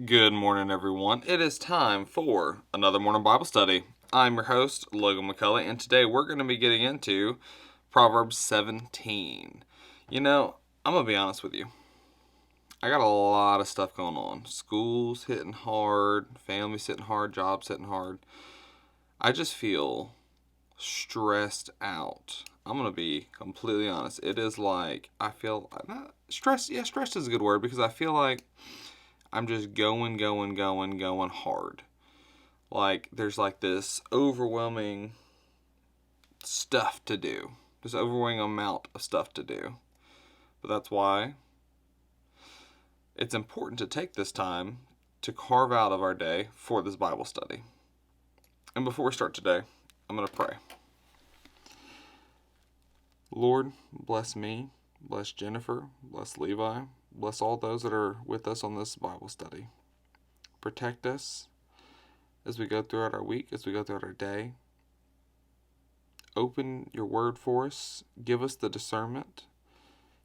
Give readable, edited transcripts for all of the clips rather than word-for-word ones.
Good morning, everyone. It is time for another morning Bible study. I'm your host, Logan McCully, and today we're going to be getting into Proverbs 17. I'm going to be honest with you. I got a lot of stuff going on. School's hitting hard, family's hitting hard, job's hitting hard. I just feel stressed out. I'm going to be completely honest. It is like, I feel, stressed is a good word because I feel like I'm just going hard. Like, there's like this overwhelming stuff to do. This overwhelming amount of stuff to do. But that's why it's important to take this time to carve out of our day for this Bible study. And before we start today, I'm going to pray. Lord, bless me, bless Jennifer, bless Levi, bless all those that are with us on this Bible study. Protect us as we go throughout our week, as we go throughout our day. Open your word for us. Give us the discernment.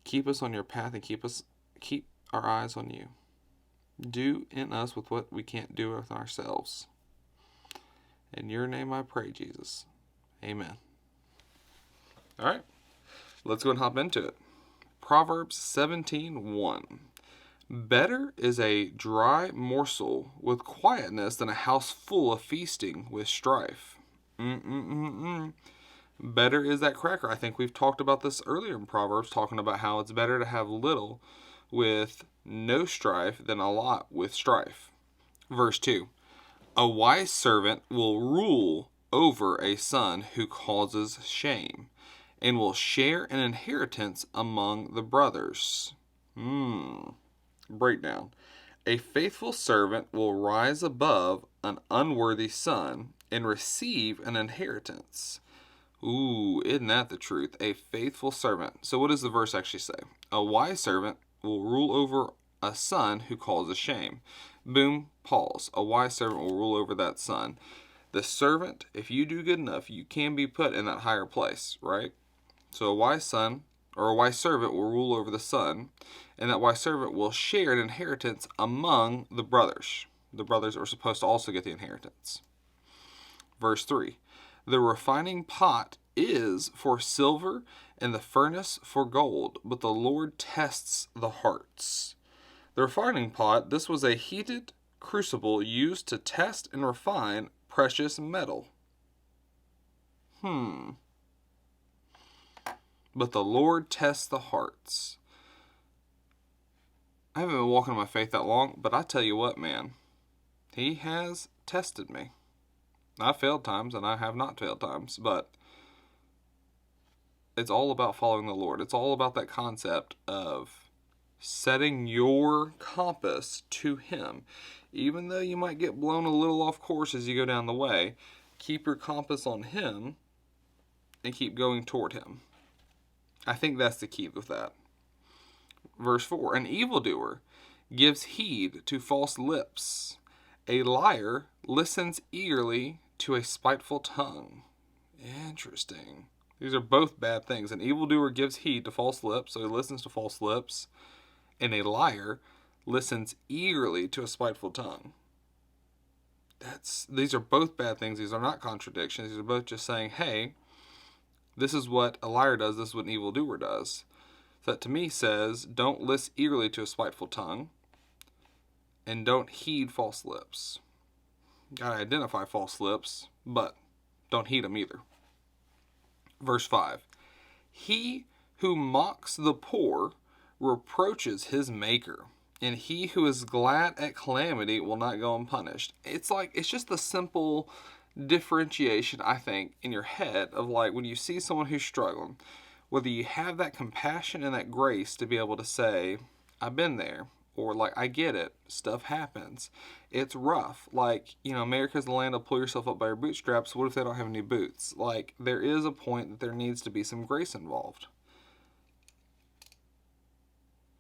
Keep us on your path and keep our eyes on you. Do in us with what we can't do with ourselves. In your name I pray, Jesus. Amen. All right, let's go and hop into it. Proverbs 17:1. Better is a dry morsel with quietness than a house full of feasting with strife. Better is that cracker. I think we've talked about this earlier in Proverbs, talking about how it's better to have little with no strife than a lot with strife. Verse 2. A wise servant will rule over a son who causes shame, and will share an inheritance among the brothers. Breakdown. A faithful servant will rise above an unworthy son and receive an inheritance. Ooh, isn't that the truth? A faithful servant. So what does the verse actually say? A wise servant will rule over a son who causes shame. Boom, pause. A wise servant will rule over that son. The servant, if you do good enough, you can be put in that higher place, right? So a wise son or a wise servant will rule over the son, and that wise servant will share an inheritance among the brothers. The brothers are supposed to also get the inheritance. Verse 3. The refining pot is for silver and the furnace for gold, but the Lord tests the hearts. The refining pot, this was a heated crucible used to test and refine precious metal. But the Lord tests the hearts. I haven't been walking in my faith that long, but I tell you what, man, He has tested me. I've failed times and I have not failed times, but it's all about following the Lord. It's all about that concept of setting your compass to Him. Even though you might get blown a little off course as you go down the way, keep your compass on Him and keep going toward Him. I think that's the key with that. Verse 4. An evildoer gives heed to false lips. A liar listens eagerly to a spiteful tongue. Interesting. These are both bad things. An evildoer gives heed to false lips, so he listens to false lips. And a liar listens eagerly to a spiteful tongue. These are both bad things. These are not contradictions. These are both just saying, hey, this is what a liar does, this is what an evildoer does. So that to me says, don't listen eagerly to a spiteful tongue, and don't heed false lips. Gotta identify false lips, but don't heed them either. Verse 5. He who mocks the poor reproaches his maker, and he who is glad at calamity will not go unpunished. It's just the simple differentiation, I think, in your head of like when you see someone who's struggling, whether you have that compassion and that grace to be able to say, I've been there, or like, I get it, stuff happens, it's rough, like, America's the land of pull yourself up by your bootstraps. What if they don't have any boots? Like, there is a point that there needs to be some grace involved.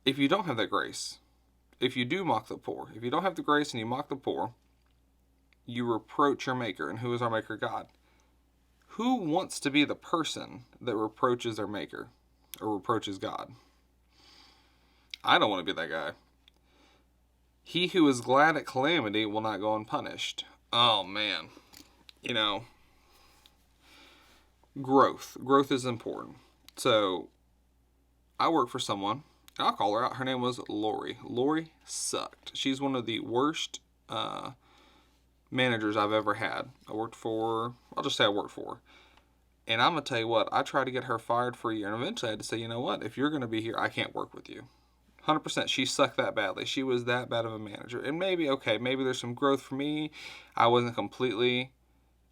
If you don't have that grace, if you do mock the poor, if you don't have the grace and you mock the poor, you reproach your maker. And who is our maker? God. Who wants to be the person that reproaches their maker or reproaches God? I don't want to be that guy. He who is glad at calamity will not go unpunished. Oh, man. You know, growth. Growth is important. So, I work for someone. I'll call her out. Her name was Lori. Lori sucked. She's one of the worst managers I've ever had. I'll just say I worked for. And I'm going to tell you what, I tried to get her fired for a year. And eventually I had to say, you know what, if you're going to be here, I can't work with you. 100%. She sucked that badly. She was that bad of a manager. And maybe there's some growth for me. I wasn't completely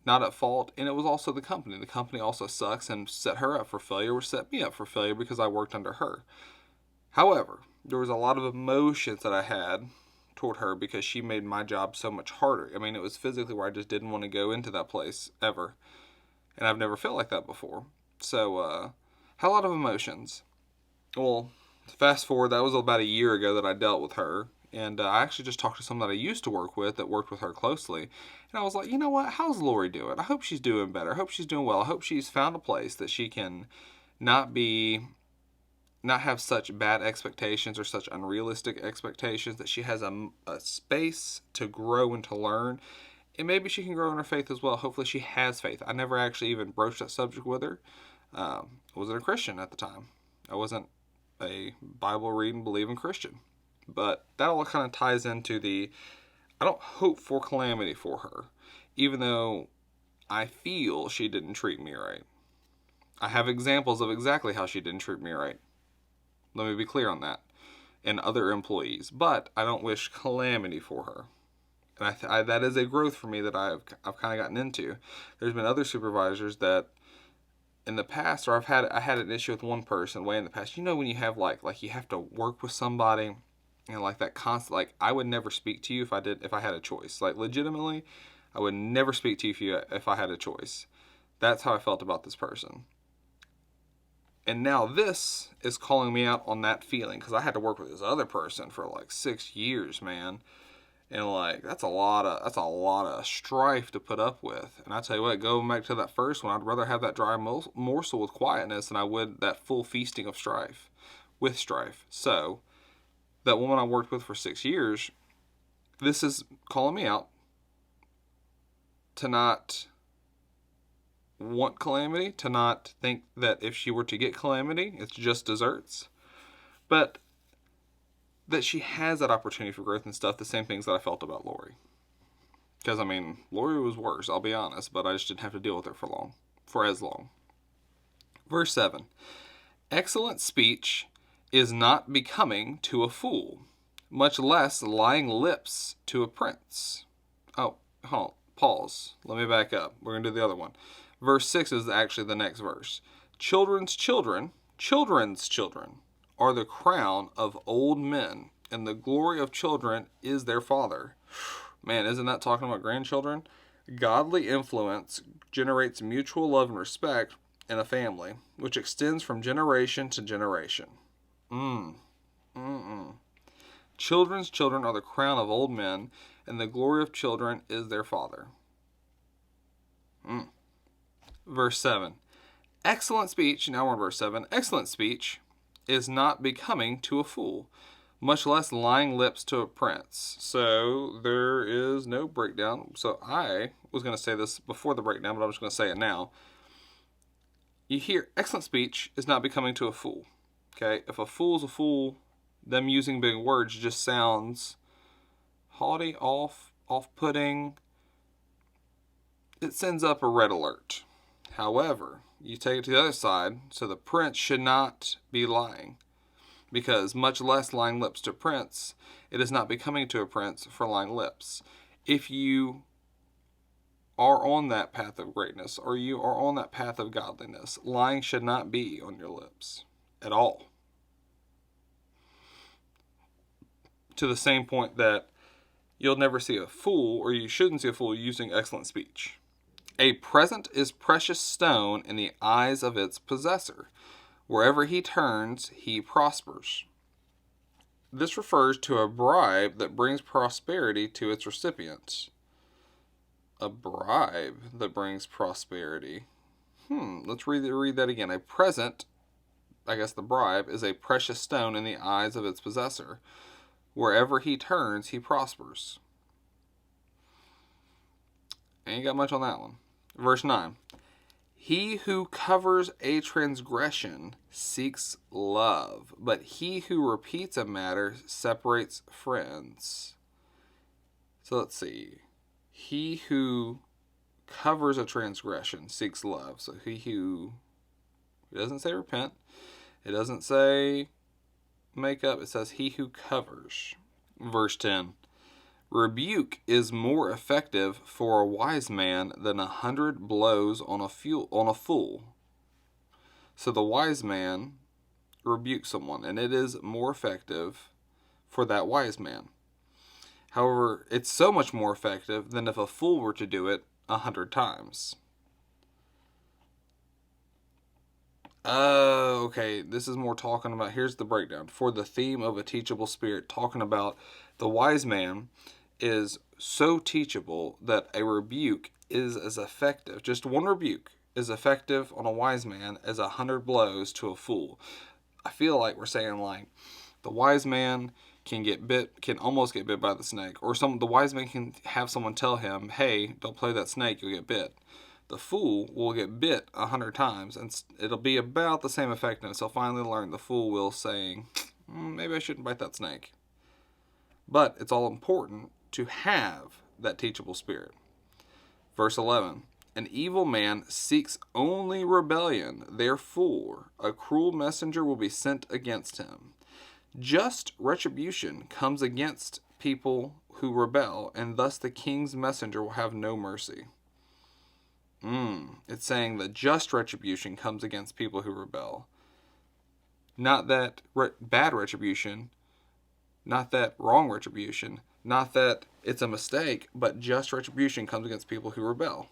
not at fault. And it was also the company. The company also sucks and set her up for failure, or set me up for failure because I worked under her. However, there was a lot of emotions that I had toward her because she made my job so much harder. I mean, it was physically where I just didn't want to go into that place ever. And I've never felt like that before. So, had a lot of emotions. Well, fast forward, that was about a year ago that I dealt with her. And I actually just talked to someone that I used to work with that worked with her closely. And I was like, you know what? How's Lori doing? I hope she's doing better. I hope she's doing well. I hope she's found a place that she can not have such bad expectations or such unrealistic expectations, that she has a space to grow and to learn. And maybe she can grow in her faith as well. Hopefully she has faith. I never actually even broached that subject with her. I wasn't a Christian at the time. I wasn't a Bible reading, believing Christian. But that all kind of ties into I don't hope for calamity for her, even though I feel she didn't treat me right. I have examples of exactly how she didn't treat me right. Let me be clear on that. And other employees. But I don't wish calamity for her. And that is a growth for me that I've kind of gotten into. There's been other supervisors that in the past, or I had an issue with one person way in the past. You know, when you have like you have to work with somebody, and like that constant, like I would never speak to you if I had a choice. Like legitimately, I would never speak to you if I had a choice. That's how I felt about this person. And now this is calling me out on that feeling, because I had to work with this other person for like 6 years, man. And like that's a lot of strife to put up with. And I tell you what, going back to that first one, I'd rather have that dry morsel with quietness than I would that full feasting of strife with strife. So that woman I worked with for 6 years, this is calling me out to not want calamity, to not think that if she were to get calamity, it's just desserts. But that she has that opportunity for growth and stuff, the same things that I felt about Lori. Because, I mean, Lori was worse, I'll be honest, but I just didn't have to deal with her for as long. Verse 7. Excellent speech is not becoming to a fool, much less lying lips to a prince. Oh, hold on, pause. Let me back up. We're going to do the other one. Verse 6 is actually the next verse. Children's children are the crown of old men, and the glory of children is their father. Man, isn't that talking about grandchildren? Godly influence generates mutual love and respect in a family, which extends from generation to generation. Children's children are the crown of old men, and the glory of children is their father. Verse 7. Excellent speech, now we're in verse 7. Excellent speech is not becoming to a fool, much less lying lips to a prince. So there is no breakdown. So I was going to say this before the breakdown, but I'm just going to say it now. You hear excellent speech is not becoming to a fool. Okay, if a fool's a fool, them using big words just sounds haughty, off-putting. It sends up a red alert. However, you take it to the other side, so the prince should not be lying, because much less lying lips to a prince, it is not becoming to a prince for lying lips. If you are on that path of greatness, or you are on that path of godliness, lying should not be on your lips at all. To the same point that you'll never see a fool, or you shouldn't see a fool, using excellent speech. A present is precious stone in the eyes of its possessor. Wherever he turns, he prospers. This refers to a bribe that brings prosperity to its recipients. A bribe that brings prosperity. Let's read that again. A present, I guess the bribe, is a precious stone in the eyes of its possessor. Wherever he turns, he prospers. Ain't got much on that one. Verse 9. He who covers a transgression seeks love, but he who repeats a matter separates friends. So let's see. He who covers a transgression seeks love. So he who... It doesn't say repent. It doesn't say make up. It says he who covers. Verse 10. Rebuke is more effective for a wise man than 100 blows on a fool. So the wise man rebukes someone, and it is more effective for that wise man. However, it's so much more effective than if a fool were to do it 100 times. Okay, this is more talking about, here's the breakdown. For the theme of a teachable spirit, talking about the wise man is so teachable that a rebuke is as effective. Just one rebuke is effective on a wise man as 100 blows to a fool. I feel like we're saying, like, the wise man can almost get bit by the snake, or the wise man can have someone tell him, hey, don't play that snake, you'll get bit. The fool will get bit 100 times, and it'll be about the same effectiveness. He'll finally learn. The fool will say, maybe I shouldn't bite that snake. But it's all important to have that teachable spirit. Verse 11. An evil man seeks only rebellion. Therefore, a cruel messenger will be sent against him. Just retribution comes against people who rebel, and thus the king's messenger will have no mercy. It's saying that just retribution comes against people who rebel. Not that bad retribution, not that wrong retribution, not that it's a mistake, but just retribution comes against people who rebel.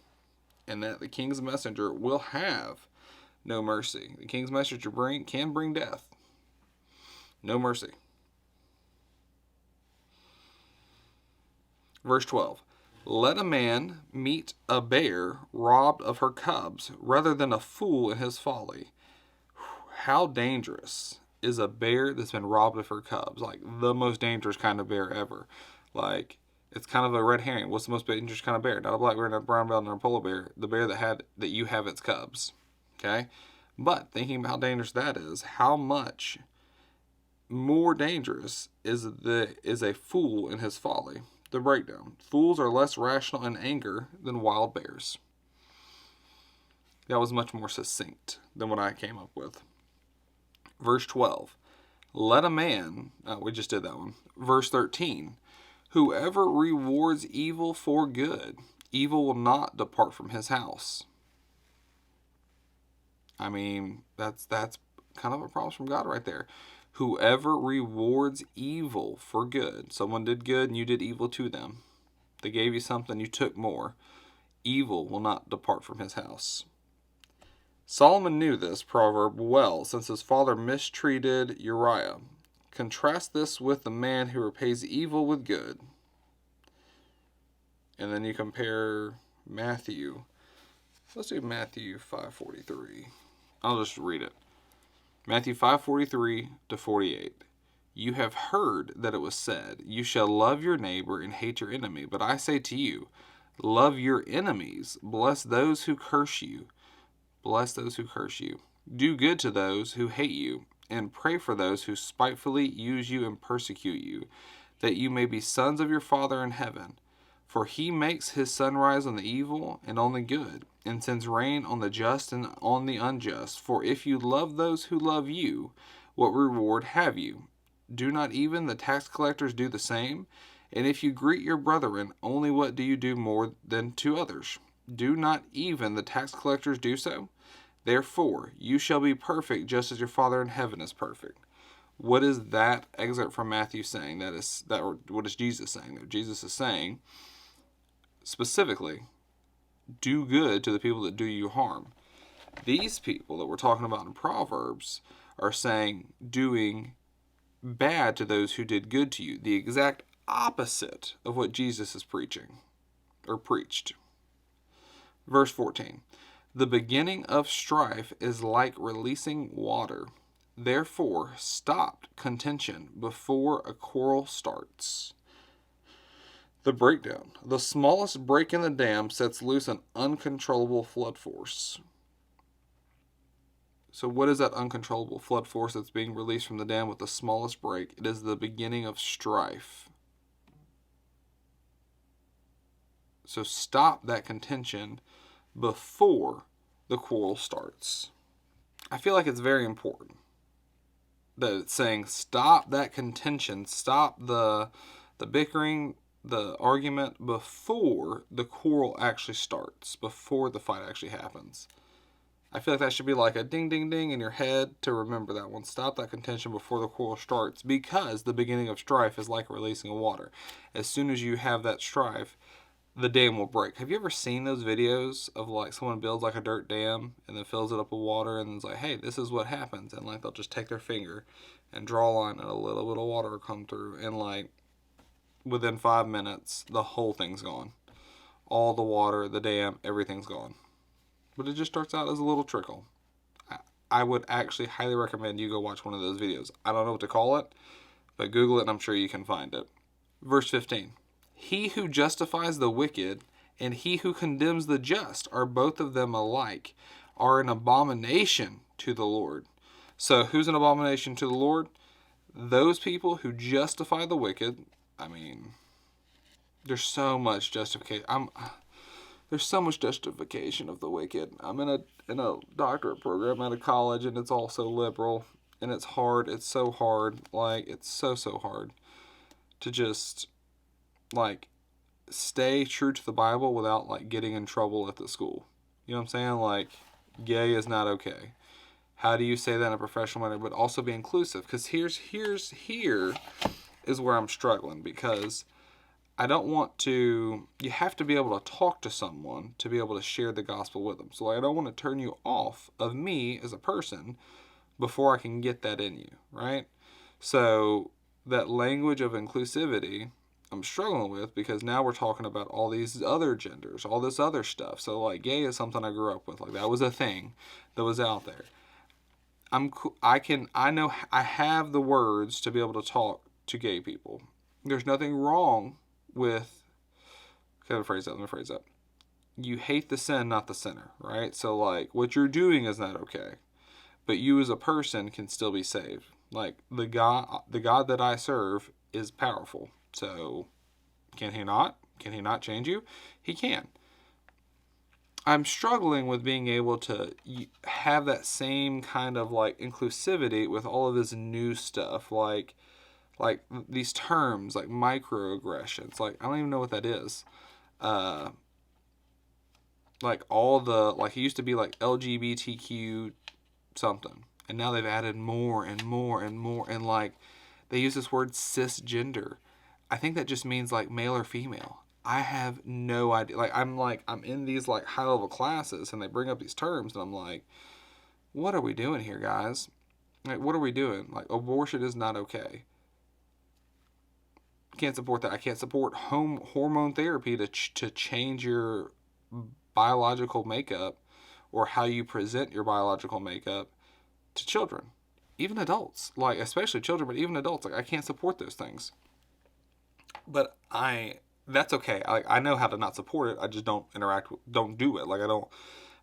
And that the king's messenger will have no mercy. The king's messenger can bring death. No mercy. Verse 12. Let a man meet a bear robbed of her cubs rather than a fool in his folly. How dangerous is a bear that's been robbed of her cubs? Like, the most dangerous kind of bear ever. Like, it's kind of a red herring. What's the most dangerous kind of bear? Not a black bear, not a brown bear, not a polar bear. The bear that you have its cubs. Okay? But thinking about how dangerous that is, how much more dangerous is a fool in his folly? The breakdown. Fools are less rational in anger than wild bears. That was much more succinct than what I came up with. Verse 12. Let a man... we just did that one. Verse 13. Whoever rewards evil for good, evil will not depart from his house. I mean, that's kind of a promise from God right there. Whoever rewards evil for good. Someone did good and you did evil to them. They gave you something, you took more. Evil will not depart from his house. Solomon knew this proverb well, since his father mistreated Uriah. Contrast this with the man who repays evil with good. And then you compare Matthew. Let's do Matthew 5:43. I'll just read it. Matthew 5:43 to 48. You have heard that it was said, you shall love your neighbor and hate your enemy. But I say to you, love your enemies, bless those who curse you. Bless those who curse you. Do good to those who hate you, and pray for those who spitefully use you and persecute you, that you may be sons of your Father in heaven. For he makes his sun rise on the evil and on the good, and sends rain on the just and on the unjust. For if you love those who love you, what reward have you? Do not even the tax collectors do the same? And if you greet your brethren, only what do you do more than to others? Do not even the tax collectors do so? Therefore, you shall be perfect just as your Father in heaven is perfect. What is that excerpt from Matthew saying? What is Jesus saying there? Jesus is saying, specifically, do good to the people that do you harm. These people that we're talking about in Proverbs are saying doing bad to those who did good to you. The exact opposite of what Jesus is preaching, or preached. Verse 14. The beginning of strife is like releasing water. Therefore, stop contention before a quarrel starts. The breakdown. The smallest break in the dam sets loose an uncontrollable flood force. So what is that uncontrollable flood force that's being released from the dam with the smallest break? It is the beginning of strife. So stop that contention before the quarrel starts. I feel like it's very important that it's saying stop that contention, stop the bickering, the argument before the quarrel actually starts, before the fight actually happens. I feel like that should be like a ding, ding, ding in your head to remember that one. Stop that contention before the quarrel starts, because the beginning of strife is like releasing of water. As soon as you have that strife, the dam will break. Have you ever seen those videos of like someone builds like a dirt dam and then fills it up with water and it's like, hey, this is what happens, and like they'll just take their finger and draw a line and a little bit of water will come through, and like within 5 minutes the whole thing's gone. All the water, the dam, everything's gone. But it just starts out as a little trickle. I would actually highly recommend you go watch one of those videos. I don't know what to call it, but Google it and I'm sure you can find it. Verse 15. He who justifies the wicked and he who condemns the just are both of them alike, are an abomination to the Lord. So who's an abomination to the Lord? Those people who justify the wicked. I mean, there's so much justification. There's so much justification of the wicked. I'm in a doctorate program at a college, and it's also liberal, and it's hard. It's so hard. Like, it's so hard to just like stay true to the Bible without like getting in trouble at the school. You know what I'm saying? Like, gay is not okay. How do you say that in a professional manner, but also be inclusive? Because here is where I'm struggling, because I don't want to. You have to be able to talk to someone to be able to share the gospel with them. So like, I don't want to turn you off of me as a person before I can get that in you, right? So that language of inclusivity I'm struggling with, because now we're talking about all these other genders, all this other stuff. So like, gay is something I grew up with. Like, that was a thing that was out there. I have the words to be able to talk to gay people. There's nothing wrong with, let me phrase that. You hate the sin, not the sinner, right? So like, what you're doing is not okay, but you as a person can still be saved. Like, the God that I serve is powerful. So can he not change you? He can. I'm struggling with being able to have that same kind of like inclusivity with all of this new stuff, like these terms like microaggressions. Like, I don't even know what that is. Like all the, like, it used to be like LGBTQ something, and now they've added more and more and more, and like they use this word cisgender. I think that just means like male or female. I have no idea. I'm in these like high level classes and they bring up these terms and I'm like, what are we doing here, guys? Like, what are we doing? Like, abortion is not okay. Can't support that. I can't support hormone therapy to change your biological makeup or how you present your biological makeup to children, even adults. Like, especially children, but even adults. Like, I can't support those things. But that's okay. I know how to not support it. I just don't do it. Like, I'm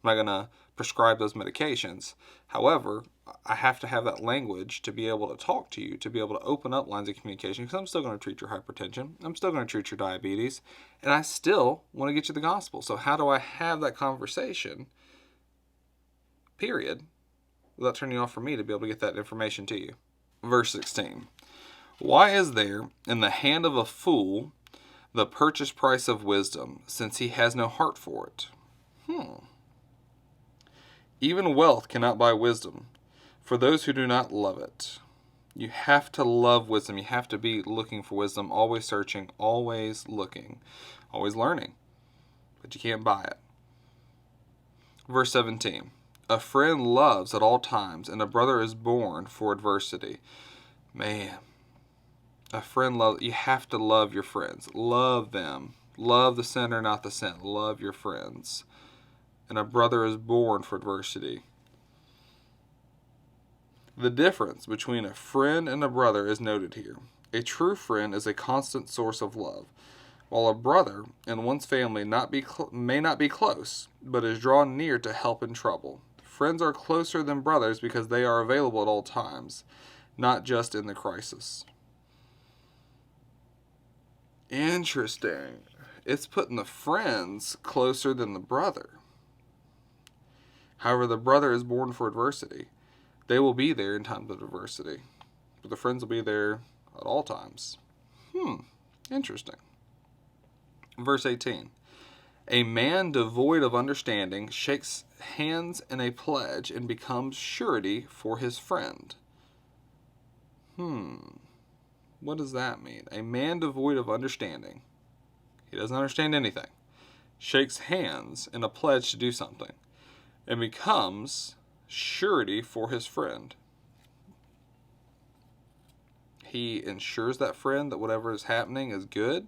not going to prescribe those medications. However, I have to have that language to be able to talk to you, to be able to open up lines of communication, because I'm still going to treat your hypertension. I'm still going to treat your diabetes, and I still want to get you the gospel. So how do I have that conversation, period, without turning off for me to be able to get that information to you? Verse 16. Why is there in the hand of a fool the purchase price of wisdom, since he has no heart for it? Even wealth cannot buy wisdom for those who do not love it. You have to love wisdom. You have to be looking for wisdom, always searching, always looking, always learning. But you can't buy it. Verse 17. A friend loves at all times, and a brother is born for adversity. Man. A friend loves. You have to love your friends. Love them. Love the sinner, not the sin. Love your friends. And a brother is born for adversity. The difference between a friend and a brother is noted here. A true friend is a constant source of love, while a brother in one's family may not be close, but is drawn near to help in trouble. Friends are closer than brothers because they are available at all times, not just in the crisis. Interesting. It's putting the friends closer than the brother. However, the brother is born for adversity. They will be there in times of adversity, but the friends will be there at all times. Interesting. Verse 18. A man devoid of understanding shakes hands in a pledge and becomes surety for his friend. What does that mean? A man devoid of understanding. He doesn't understand anything. Shakes hands in a pledge to do something and becomes surety for his friend. He ensures that friend that whatever is happening is good.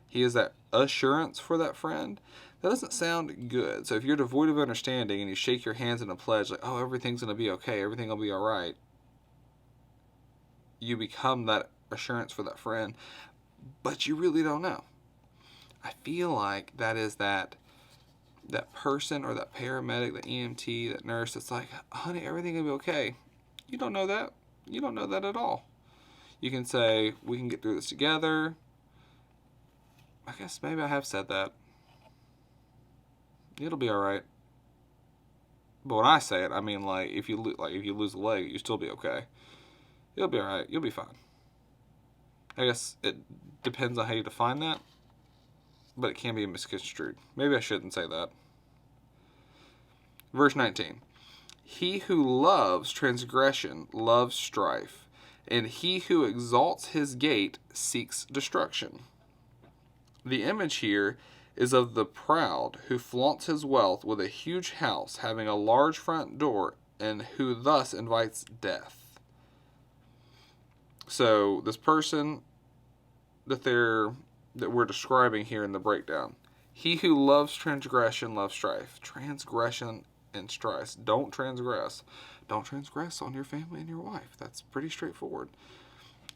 He is that assurance for that friend. That doesn't sound good. So if you're devoid of understanding and you shake your hands in a pledge like, oh, everything's going to be okay, everything will be all right, you become that assurance for that friend, but you really don't know. I feel like that is that person or that paramedic, that EMT, that nurse that's like, honey, everything will be okay. You don't know that. You don't know that at all. You can say, we can get through this together. I guess maybe I have said that. It'll be all right. But when I say it, I mean like if you lose a leg, you still be okay. It'll be all right. You'll be fine. I guess it depends on how you define that, but it can be misconstrued. Maybe I shouldn't say that. Verse 19. He who loves transgression loves strife, and he who exalts his gate seeks destruction. The image here is of the proud who flaunts his wealth with a huge house having a large front door and who thus invites death. So this person that we're describing here in the breakdown, he who loves transgression loves strife. Transgression and strife. Don't transgress. Don't transgress on your family and your wife. That's pretty straightforward.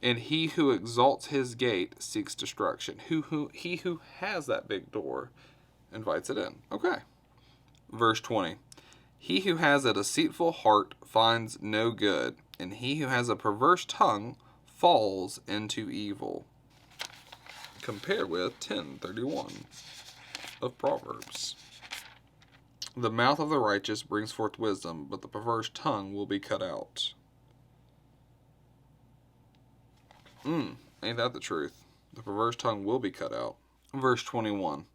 And he who exalts his gate seeks destruction. He who has that big door invites it in. Okay. Verse 20. He who has a deceitful heart finds no good, and he who has a perverse tongue falls into evil. Compare with 10:31 of Proverbs. The mouth of the righteous brings forth wisdom, but the perverse tongue will be cut out. Ain't that the truth? The perverse tongue will be cut out. Verse 21.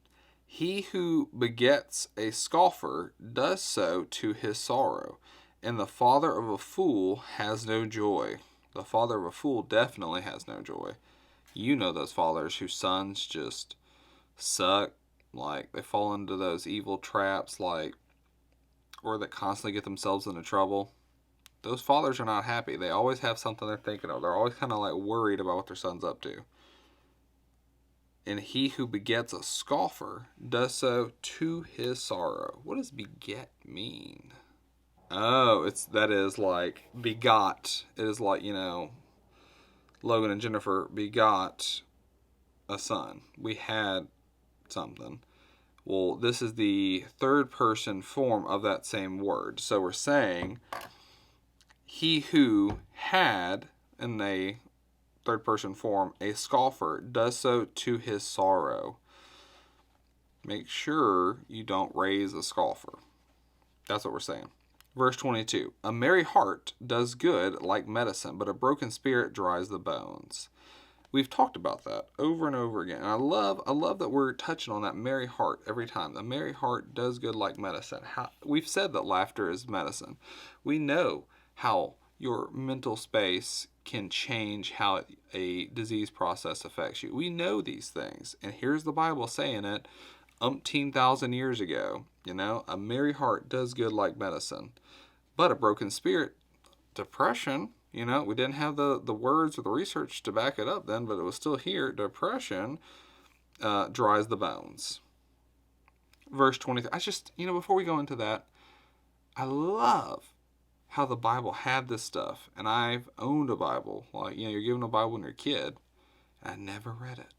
He who begets a scoffer does so to his sorrow, and the father of a fool has no joy. The father of a fool definitely has no joy. You know those fathers whose sons just suck, like they fall into those evil traps, like, or that constantly get themselves into trouble. Those fathers are not happy. They always have something they're thinking of. They're always kind of like worried about what their son's up to. And he who begets a scoffer does so to his sorrow. What does beget mean? Oh, that is like begot. It is like, Logan and Jennifer begot a son. We had something. Well, this is the third person form of that same word. So we're saying he who had, in a third person form, a scoffer does so to his sorrow. Make sure you don't raise a scoffer. That's what we're saying. Verse 22. A merry heart does good like medicine, but a broken spirit dries the bones. We've talked about that over and over again. And I love that we're touching on that merry heart every time. The merry heart does good like medicine. We've said that laughter is medicine. We know how your mental space can change how a disease process affects you. We know these things. And here's the Bible saying it umpteen thousand years ago. A merry heart does good like medicine. But a broken spirit, depression, we didn't have the words or the research to back it up then, but it was still here. Depression dries the bones. Verse 23. Before we go into that, I love how the Bible had this stuff. And I've owned a Bible. Like, you're given a Bible when you're a kid. And I never read it.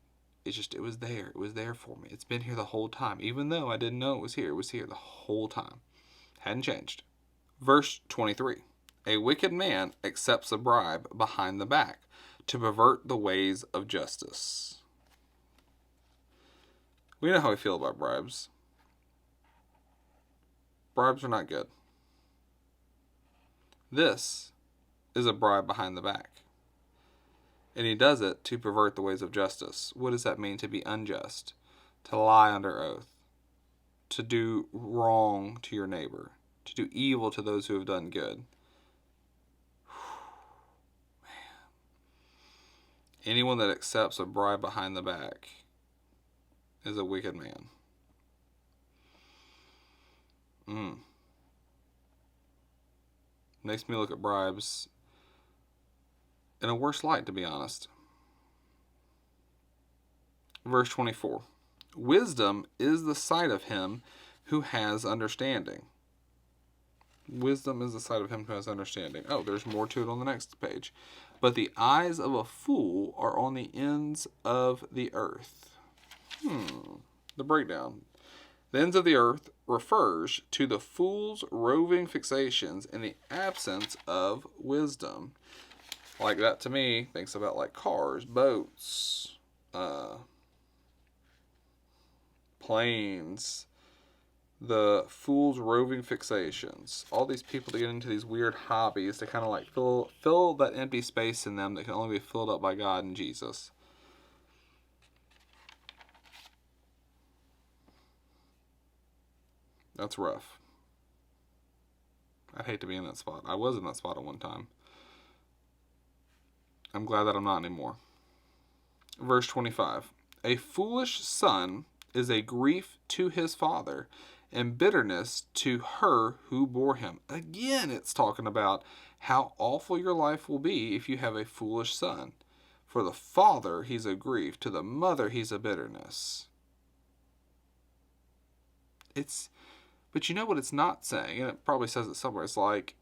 It was there. It was there for me. It's been here the whole time. Even though I didn't know it was here. It was here the whole time. Hadn't changed. Verse 23. A wicked man accepts a bribe behind the back to pervert the ways of justice. We know how we feel about bribes. Bribes are not good. This is a bribe behind the back. And he does it to pervert the ways of justice. What does that mean? To be unjust, to lie under oath, to do wrong to your neighbor, to do evil to those who have done good. Man. Anyone that accepts a bribe behind the back is a wicked man. Makes me look at bribes in a worse light, to be honest. Verse 24. Wisdom is the sight of him who has understanding. Wisdom is the sight of him who has understanding. Oh, there's more to it on the next page. But the eyes of a fool are on the ends of the earth. The breakdown. The ends of the earth refers to the fool's roving fixations in the absence of wisdom. Like that to me thinks about like cars, boats, planes, the fool's roving fixations. All these people that get into these weird hobbies to kind of like fill that empty space in them that can only be filled up by God and Jesus. That's rough. I'd hate to be in that spot. I was in that spot at one time. I'm glad that I'm not anymore. Verse 25. A foolish son is a grief to his father, and bitterness to her who bore him. Again, it's talking about how awful your life will be if you have a foolish son. For the father, he's a grief. To the mother, he's a bitterness. But you know what it's not saying, and it probably says it somewhere. It's like,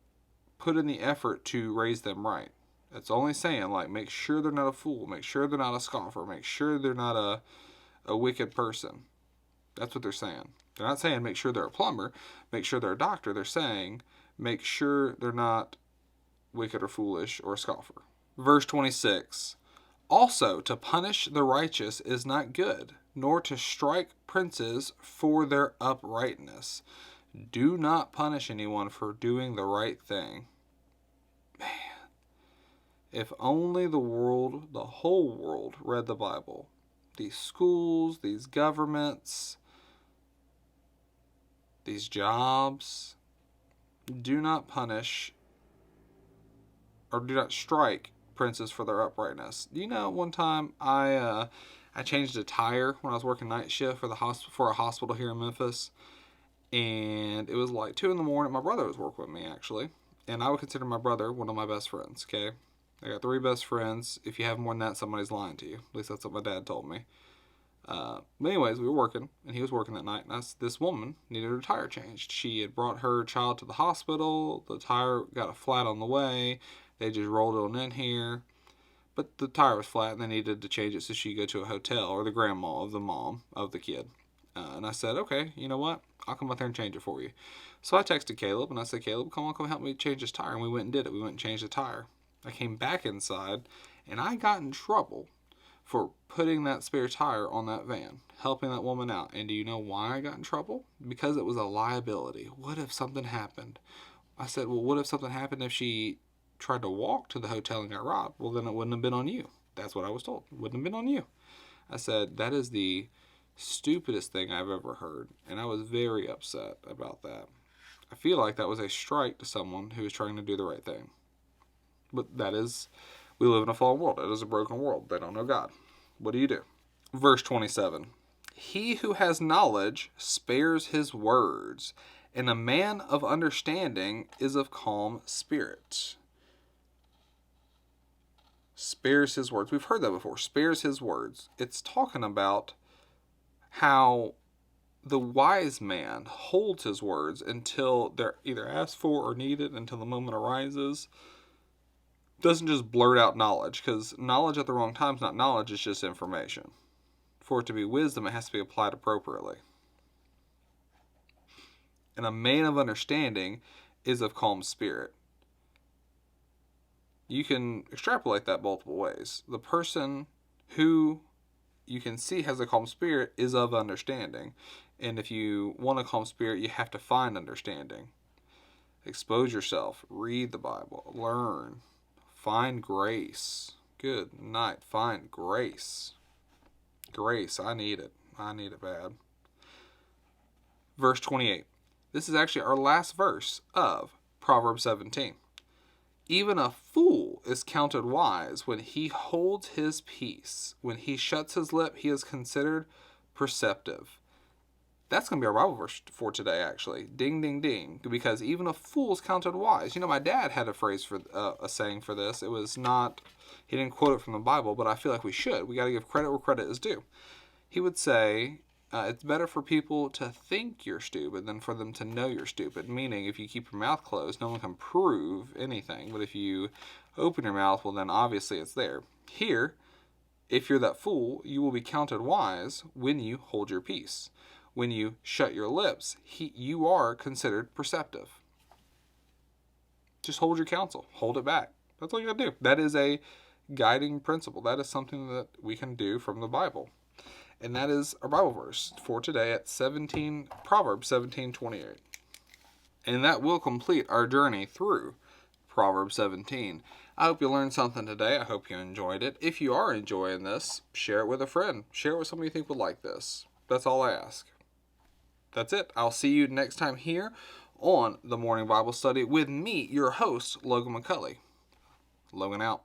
put in the effort to raise them right. It's only saying, like, make sure they're not a fool. Make sure they're not a scoffer. Make sure they're not a wicked person. That's what they're saying. They're not saying make sure they're a plumber. Make sure they're a doctor. They're saying make sure they're not wicked or foolish or a scoffer. Verse 26. Also, to punish the righteous is not good, nor to strike princes for their uprightness. Do not punish anyone for doing the right thing. Man, if only the whole world read the Bible. These schools, these governments, these jobs, do not punish or do not strike princes for their uprightness. You know, one time I changed a tire when I was working night shift for a hospital here in Memphis, and it was like 2 a.m. My brother was working with me actually, and I would consider my brother one of my best friends. Okay, I got 3 best friends. If you have more than that, somebody's lying to you. At least that's what my dad told me. But anyways, we were working, and he was working that night, and this woman needed her tire changed. She had brought her child to the hospital. The tire got a flat on the way. They just rolled it on in here. But the tire was flat, and they needed to change it so she could go to a hotel, or the grandma of the mom of the kid. And I said, okay, you know what? I'll come out there and change it for you. So I texted Caleb, and I said, Caleb, come help me change this tire. And we went and did it. We went and changed the tire. I came back inside, and I got in trouble for putting that spare tire on that van, helping that woman out. And do you know why I got in trouble? Because it was a liability. What if something happened? I said, well, what if something happened if she tried to walk to the hotel and got robbed? Well, then it wouldn't have been on you. That's what I was told. It wouldn't have been on you. I said, that is the stupidest thing I've ever heard. And I was very upset about that. I feel like that was a strike to someone who was trying to do the right thing. But that is, we live in a fallen world. It is a broken world. They don't know God. What do you do? Verse 27. He who has knowledge spares his words, and a man of understanding is of calm spirit. Spares his words. We've heard that before. Spares his words. It's talking about how the wise man holds his words until they're either asked for or needed, until the moment arises. Doesn't just blurt out knowledge, because knowledge at the wrong time is not knowledge, it's just information. For it to be wisdom, it has to be applied appropriately. And a man of understanding is of calm spirit. You can extrapolate that multiple ways. The person who you can see has a calm spirit is of understanding. And if you want a calm spirit, you have to find understanding. Expose yourself. Read the Bible. Learn. Find grace. Good night. Find grace. Grace. I need it. I need it bad. Verse 28. This is actually our last verse of Proverbs 17. Even a fool is counted wise when he holds his peace. When he shuts his lip, he is considered perceptive. That's going to be our Bible verse for today, actually. Ding, ding, ding. Because even a fool is counted wise. You know, my dad had a phrase for a saying for this. It was not, he didn't quote it from the Bible, but I feel like we should. We got to give credit where credit is due. He would say, it's better for people to think you're stupid than for them to know you're stupid. Meaning, if you keep your mouth closed, no one can prove anything. But if you open your mouth, well, then obviously it's there. Here, if you're that fool, you will be counted wise when you hold your peace. When you shut your lips, you are considered perceptive. Just hold your counsel. Hold it back. That's all you got to do. That is a guiding principle. That is something that we can do from the Bible. And that is our Bible verse for today at Proverbs 17:28. And that will complete our journey through Proverbs 17. I hope you learned something today. I hope you enjoyed it. If you are enjoying this, share it with a friend. Share it with somebody you think would like this. That's all I ask. That's it. I'll see you next time here on the Morning Bible Study with me, your host, Logan McCulley. Logan out.